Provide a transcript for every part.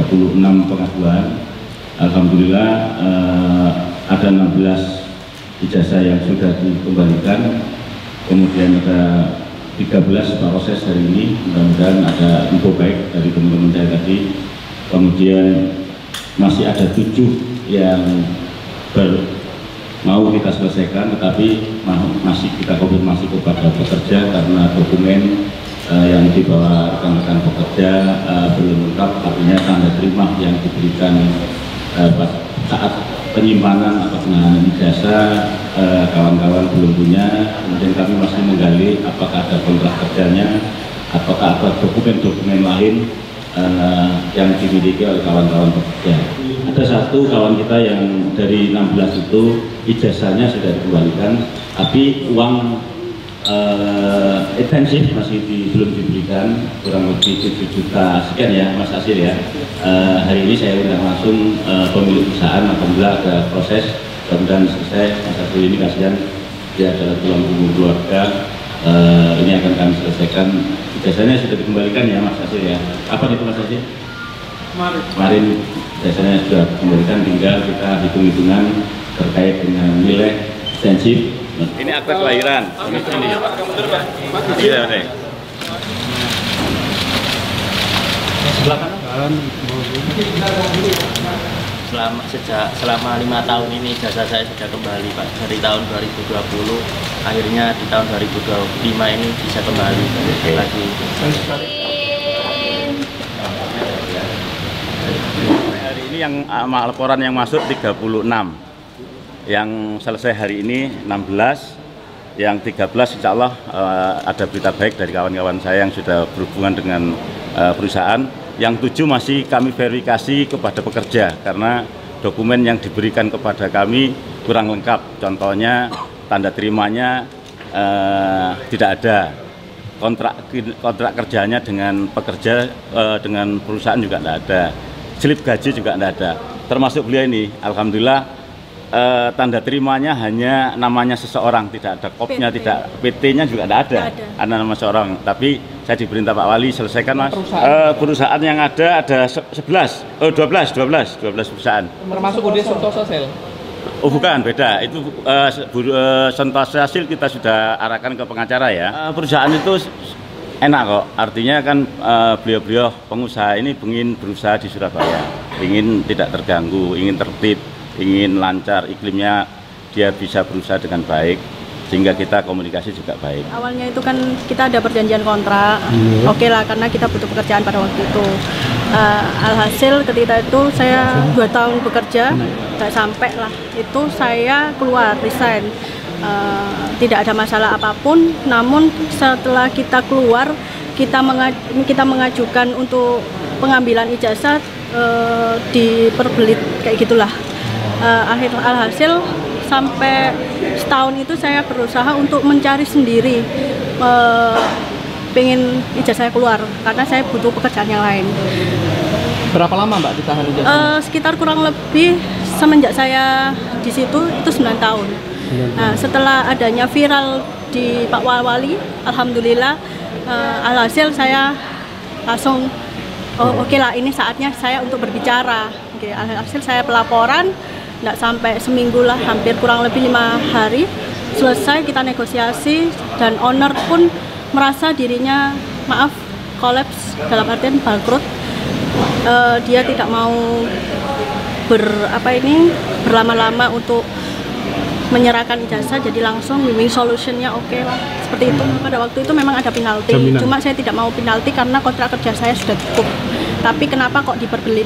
36 pengaduan. Alhamdulillah ada 16 ijazah yang sudah dikembalikan, kemudian ada 13 proses hari ini. Mudah-mudahan ada info baik dari teman-teman saya tadi. Kemudian masih ada 7 yang mau kita selesaikan, tetapi masih kita konfirmasi kepada pekerja karena dokumen yang dibawa rekan-rekan pekerja belum lengkap, artinya tanda terima yang diberikan saat penyimpanan atau penanganan ijazah kawan-kawan belum punya. Kemudian kami masih menggali apakah ada kontrak kerjanya, apakah ada dokumen-dokumen lain yang dimiliki oleh kawan-kawan pekerja. Ada satu kawan kita yang dari 16 itu ijazahnya sudah dikembalikan, tapi uang intensif masih belum diberikan, kurang lebih 7 juta sekian ya Mas Asil ya. Hari ini saya undang langsung pemilik perusahaan, alhamdulillah ada proses, mudah-mudahan selesai. Mas Asil ini kasihan, dia adalah tulang punggung keluarga. Ini akan kami selesaikan. Ijazahnya sudah dikembalikan ya Mas Asil ya. Kapan itu Mas Asil? Kemarin ijazahnya sudah dikembalikan, tinggal kita hitung-hitungan terkait dengan nilai intensif. Ini akta kelahiran. Ini. Iya, Nek. Sebelah kanan. Selama 5 tahun ini jasa saya sudah kembali Pak, dari tahun 2020 akhirnya di tahun 2025 ini bisa kembali lagi. Hari ini yang laporan yang masuk 36, yang selesai hari ini 16, yang 13 insya Allah ada berita baik dari kawan-kawan saya yang sudah berhubungan dengan perusahaan. Yang 7 masih kami verifikasi kepada pekerja karena dokumen yang diberikan kepada kami kurang lengkap. Contohnya tanda terimanya tidak ada, kontrak kerjanya dengan pekerja dengan perusahaan juga tidak ada, slip gaji juga tidak ada. Termasuk beliau ini, alhamdulillah tanda terimanya hanya namanya seseorang, tidak ada kopnya, tidak PT-nya juga tidak ada, nama seorang. Tapi saya diperintah Pak Wali selesaikan Mas. Perusahaan yang ada 12 perusahaan. Termasuk UD Sentosa Sel. Oh bukan, beda. Itu Sentosa Sil kita sudah arahkan ke pengacara ya. Perusahaan itu enak kok, artinya kan beliau-beliau pengusaha ini ingin berusaha di Surabaya, ingin tidak terganggu, ingin tertib, ingin lancar iklimnya, dia bisa berusaha dengan baik, sehingga kita komunikasi juga baik. Awalnya itu kan kita ada perjanjian kontrak, oke lah, karena kita butuh pekerjaan pada waktu itu. Alhasil ketika itu saya 2 tahun bekerja, nggak sampai lah, itu saya keluar, resign. Tidak ada masalah apapun, namun setelah kita keluar, kita mengajukan untuk pengambilan ijazah diperbelit, kayak gitulah. Alhasil sampai setahun itu saya berusaha untuk mencari sendiri, pengen ijazah saya keluar karena saya butuh pekerjaan yang lain. Berapa lama Mbak ditahan ijazah? Sekitar kurang lebih semenjak saya di situ itu 9 tahun. Nah, setelah adanya viral di Pak Wali, alhamdulillah, alhasil saya langsung oke lah, ini saatnya saya untuk berbicara. Alhasil saya pelaporan, nggak sampai seminggu lah, hampir kurang lebih 5 hari selesai, kita negosiasi, dan owner pun merasa dirinya kolaps, dalam artian bangkrut. Dia tidak mau berlama-lama untuk menyerahkan ijazah, jadi langsung win-win solutionnya oke lah, seperti itu. Pada waktu itu memang ada penalti, cuma saya tidak mau penalti karena kontrak kerja saya sudah cukup. Tapi kenapa kok diperbelit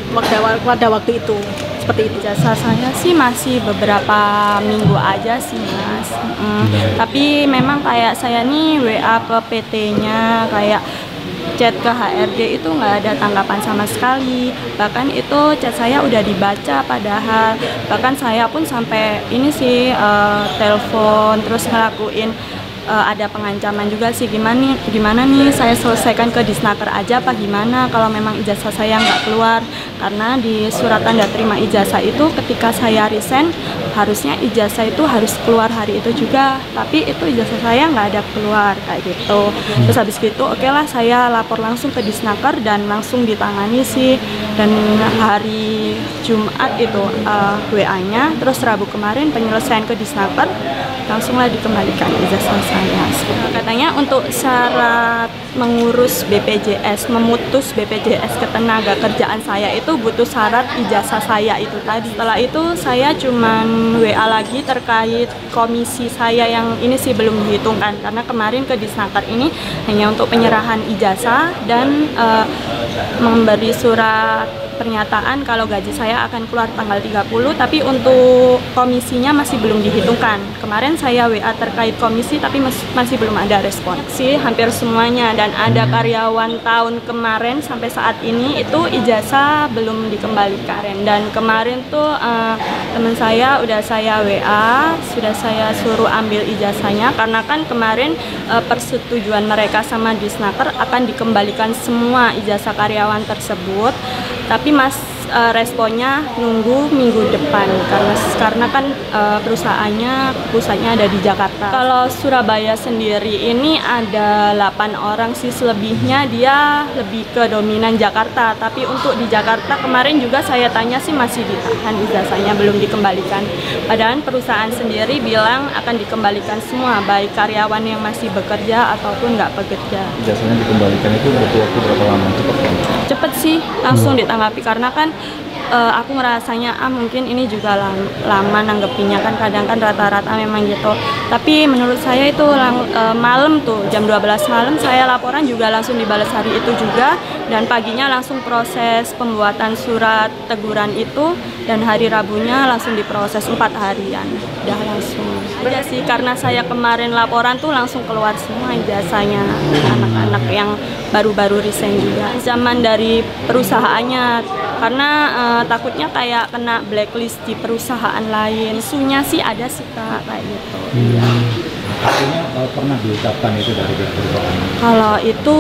pada waktu itu? Seperti itu. Jasa saya sih masih beberapa minggu aja sih Mas. Tapi memang kayak saya nih WA ke PT-nya, kayak chat ke HRD itu nggak ada tanggapan sama sekali. Bahkan itu chat saya udah dibaca, padahal bahkan saya pun sampai ini sih telepon terus ngelakuin ada pengancaman juga sih, gimana nih saya selesaikan ke Disnaker aja apa gimana kalau memang ijazah saya nggak keluar, karena di surat tanda terima ijazah itu ketika saya resign harusnya ijazah itu harus keluar hari itu juga, tapi itu ijazah saya nggak ada keluar kayak gitu. Terus habis gitu oke lah saya lapor langsung ke Disnaker dan langsung ditangani sih, dan hari Jumat itu WA-nya, terus Rabu kemarin penyelesaian ke Disnaker langsunglah dikembalikan ijazah saya. Katanya untuk syarat mengurus BPJS, memutus BPJS ketenaga kerjaan saya itu butuh syarat ijazah saya itu tadi. Setelah itu saya cuman WA lagi terkait komisi saya yang ini sih belum dihitungkan, karena kemarin ke Disnaker ini hanya untuk penyerahan ijazah dan memberi surat pernyataan kalau gaji saya akan keluar tanggal 30, tapi untuk komisinya masih belum dihitungkan. Kemarin saya WA terkait komisi tapi masih belum ada respon sih, hampir semuanya, dan ada karyawan tahun kemarin sampai saat ini itu ijazah belum dikembalikan. Dan kemarin tuh teman saya udah saya WA, sudah saya suruh ambil ijazahnya, karena kan kemarin persetujuan mereka sama Disnaker akan dikembalikan semua ijazah karyawan tersebut, tapi responnya nunggu minggu depan karena kan perusahaannya pusatnya ada di Jakarta. Kalau Surabaya sendiri ini ada 8 orang sih, selebihnya dia lebih ke dominan Jakarta, tapi untuk di Jakarta kemarin juga saya tanya sih masih ditahan ijazahnya, belum dikembalikan. Padahal perusahaan sendiri bilang akan dikembalikan semua, baik karyawan yang masih bekerja ataupun nggak bekerja. Ijazahnya dikembalikan itu butuh waktu berapa lama? Cepet sih, langsung ditanggapi, karena kan aku ngerasanya mungkin ini juga lama nanggepinya kan, kadang kan rata-rata memang gitu. Tapi menurut saya itu malam tuh jam 12 malam saya laporan juga langsung dibalas hari itu juga, dan paginya langsung proses pembuatan surat teguran itu, dan hari Rabunya langsung diproses 4 harian udah langsung. Udah sih, karena saya kemarin laporan tuh langsung keluar semua ijazahnya anak-anak yang baru-baru resign juga. Zaman dari perusahaannya, karena takutnya kayak kena blacklist di perusahaan lain. Isunya sih ada sih Kak, kayak gitu. Artinya pernah diucapkan itu dari pihak perusahaan? Kalau itu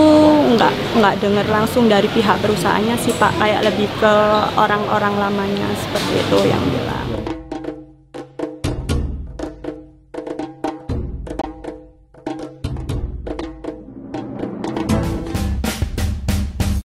nggak dengar langsung dari pihak perusahaannya sih Pak, kayak lebih ke orang-orang lamanya seperti itu yang